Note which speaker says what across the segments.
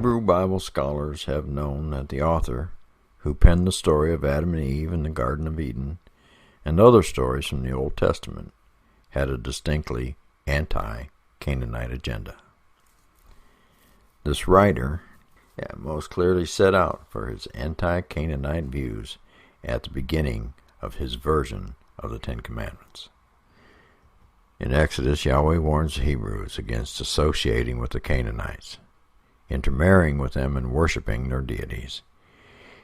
Speaker 1: Hebrew Bible scholars have known that the author, who penned the story of Adam and Eve in the Garden of Eden, and other stories from the Old Testament, had a distinctly anti-Canaanite agenda. This writer most clearly set out for his anti-Canaanite views at the beginning of his version of the Ten Commandments. In Exodus, Yahweh warns the Hebrews against associating with the Canaanites, intermarrying with them and worshiping their deities.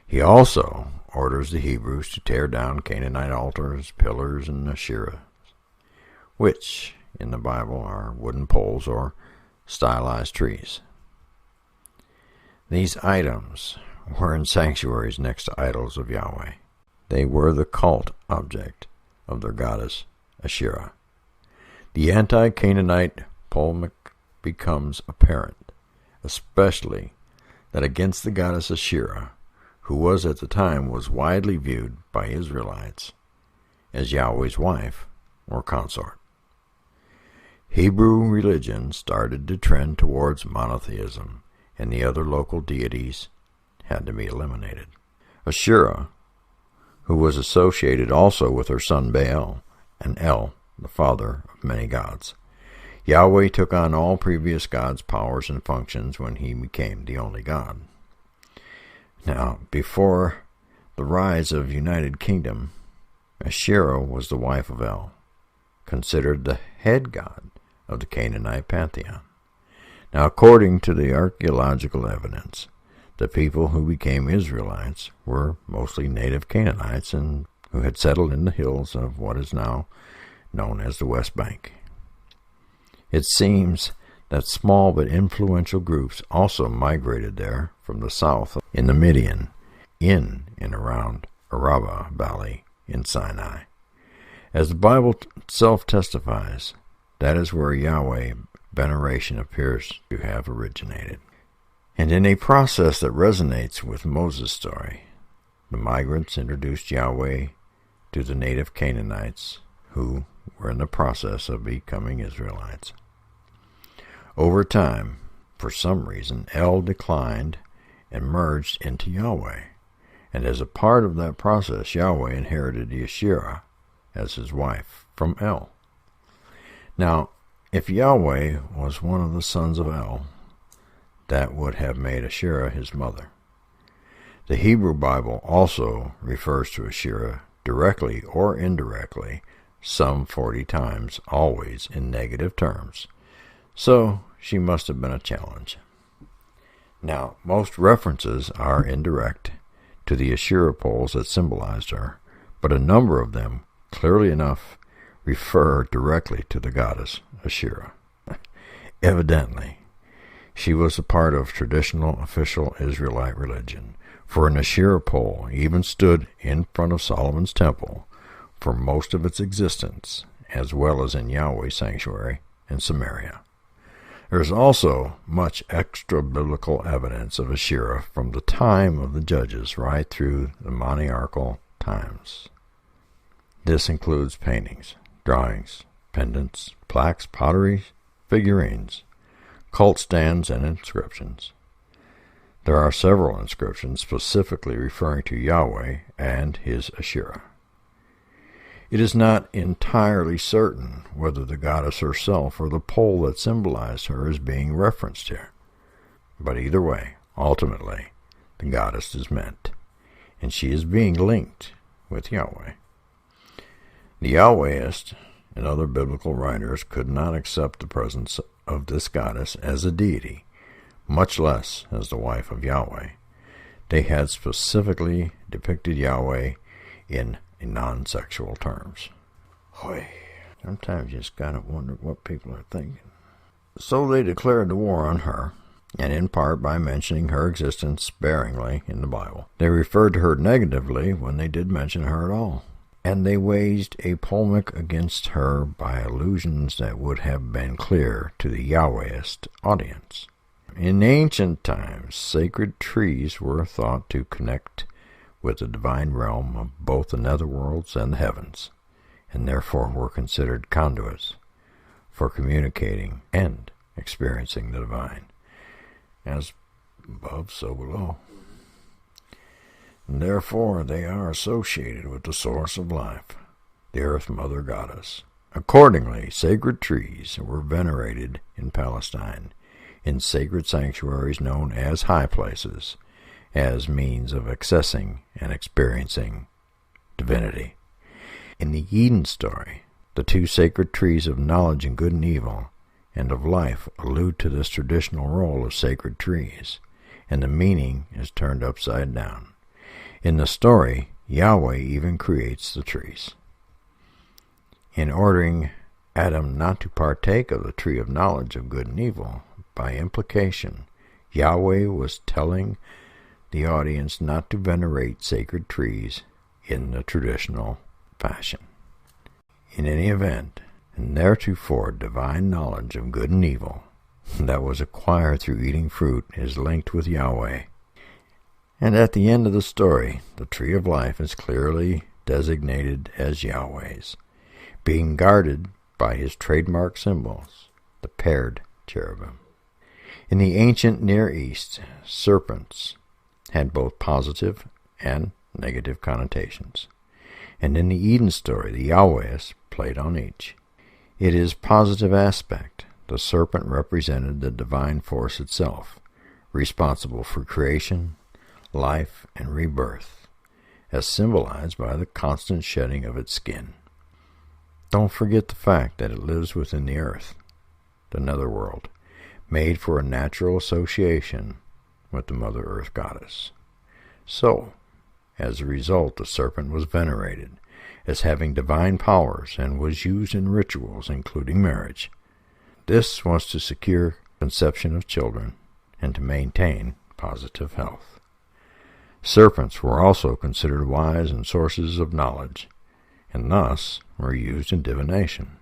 Speaker 1: He also orders the Hebrews to tear down Canaanite altars, pillars, and Asherah, which in the Bible are wooden poles or stylized trees. These items were in sanctuaries next to idols of Yahweh. They were the cult object of their goddess Asherah. The anti-Canaanite polemic becomes apparent, especially that against the goddess Asherah, who was at the time widely viewed by Israelites as Yahweh's wife or consort. Hebrew religion started to trend towards monotheism, and the other local deities had to be eliminated. Asherah, who was associated also with her son Baal, and El, the father of many gods. Yahweh took on all previous gods' powers and functions when he became the only God. Now, before the rise of United Kingdom, Asherah was the wife of El, considered the head god of the Canaanite pantheon. Now, according to the archaeological evidence, the people who became Israelites were mostly native Canaanites and who had settled in the hills of what is now known as the West Bank. It seems that small but influential groups also migrated there from the south in the Midian, in and around Araba Valley in Sinai. As the Bible itself testifies, that is where Yahweh veneration appears to have originated. And in a process that resonates with Moses' story, the migrants introduced Yahweh to the native Canaanites who were in the process of becoming Israelites. Over time, for some reason, El declined and merged into Yahweh, and as a part of that process, Yahweh inherited the Asherah as his wife from El. Now, if Yahweh was one of the sons of El, that would have made Asherah his mother. The Hebrew Bible also refers to Asherah directly or indirectly some 40 times, always in negative terms. So she must have been a challenge. Now, most references are indirect to the Asherah poles that symbolized her, but a number of them, clearly enough, refer directly to the goddess Asherah. Evidently, she was a part of traditional official Israelite religion, for an Asherah pole even stood in front of Solomon's temple for most of its existence, as well as in Yahweh's sanctuary in Samaria. There is also much extra-biblical evidence of Asherah from the time of the judges right through the monarchical times. This includes paintings, drawings, pendants, plaques, pottery, figurines, cult stands, and inscriptions. There are several inscriptions specifically referring to Yahweh and his Asherah. It is not entirely certain whether the goddess herself or the pole that symbolized her is being referenced here. But either way, ultimately, the goddess is meant, and she is being linked with Yahweh. The Yahwehists and other biblical writers could not accept the presence of this goddess as a deity, much less as the wife of Yahweh. They had specifically depicted Yahweh in non-sexual terms. Sometimes you just gotta wonder what people are thinking. So they declared the war on her, and in part by mentioning her existence sparingly in the Bible. They referred to her negatively when they did mention her at all. And they waged a polemic against her by allusions that would have been clear to the Yahwehist audience. In ancient times, sacred trees were thought to connect with the divine realm of both the netherworlds and the heavens, and therefore were considered conduits for communicating and experiencing the divine. As above, so below. And therefore they are associated with the source of life, the Earth Mother Goddess. Accordingly, sacred trees were venerated in Palestine in sacred sanctuaries known as high places, as means of accessing and experiencing divinity. In the Eden story, the two sacred trees of knowledge and good and evil and of life allude to this traditional role of sacred trees, and the meaning is turned upside down. In the story, Yahweh even creates the trees. In ordering Adam not to partake of the tree of knowledge of good and evil, by implication, Yahweh was telling the audience not to venerate sacred trees in the traditional fashion. In any event, and theretofore divine knowledge of good and evil that was acquired through eating fruit is linked with Yahweh. And at the end of the story, the tree of life is clearly designated as Yahweh's, being guarded by his trademark symbols, the paired cherubim. In the ancient Near East, serpents had both positive and negative connotations, and in the Eden story, the Yahwehs played on each. In its positive aspect, the serpent represented the divine force itself, responsible for creation, life, and rebirth, as symbolized by the constant shedding of its skin. Don't forget the fact that it lives within the earth, the netherworld, made for a natural association with the Mother Earth Goddess. So, as a result, the serpent was venerated as having divine powers and was used in rituals, including marriage. This was to secure conception of children and to maintain positive health. Serpents were also considered wise and sources of knowledge, and thus were used in divination.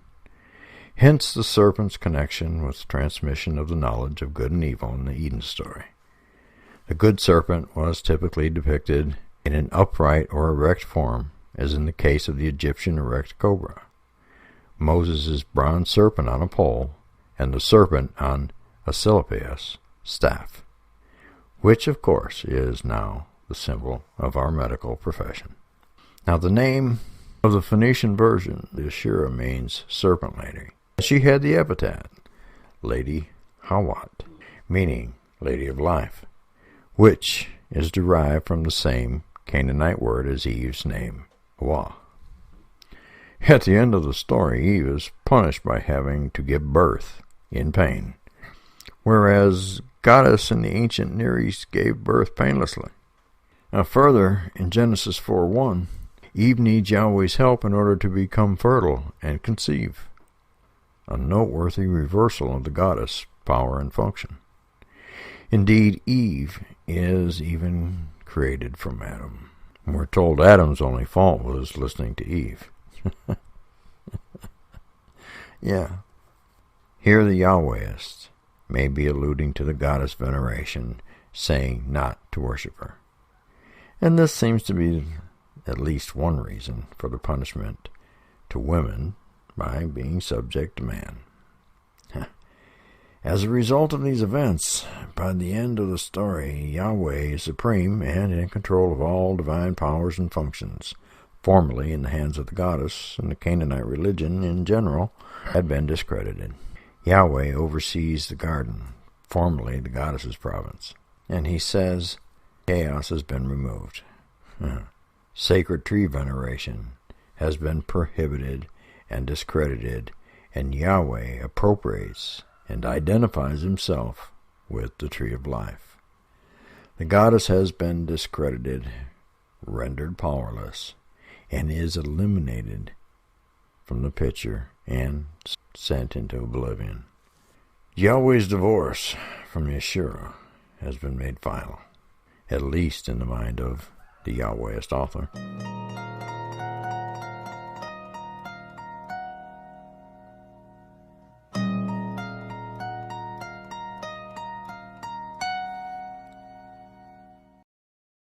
Speaker 1: Hence the serpent's connection with transmission of the knowledge of good and evil in the Eden story. The good serpent was typically depicted in an upright or erect form, as in the case of the Egyptian erect cobra, Moses' bronze serpent on a pole, and the serpent on Asclepius' staff, which of course is now the symbol of our medical profession. Now the name of the Phoenician version, the Asherah, means serpent lady. She had the epithet, Lady Hawat, meaning Lady of Life, which is derived from the same Canaanite word as Eve's name, Hawa. At the end of the story, Eve is punished by having to give birth in pain, whereas Goddess in the ancient Near East gave birth painlessly. Now further, in Genesis 4:1, Eve needs Yahweh's help in order to become fertile and conceive, a noteworthy reversal of the goddess' power and function. Indeed, Eve is even created from Adam. We're told Adam's only fault was listening to Eve. Yeah. Here the Yahwehists may be alluding to the goddess veneration, saying not to worship her. And this seems to be at least one reason for the punishment to women by being subject to man. As a result of these events, by the end of the story, Yahweh is supreme and in control of all divine powers and functions, formerly in the hands of the goddess, and the Canaanite religion in general had been discredited. Yahweh oversees the garden, formerly the goddess's province, and he says chaos has been removed. Sacred tree veneration has been prohibited and discredited, and Yahweh appropriates and identifies himself with the tree of life. The goddess has been discredited, rendered powerless, and is eliminated from the picture and sent into oblivion. Yahweh's divorce from Asherah has been made final, at least in the mind of the Yahwehist author.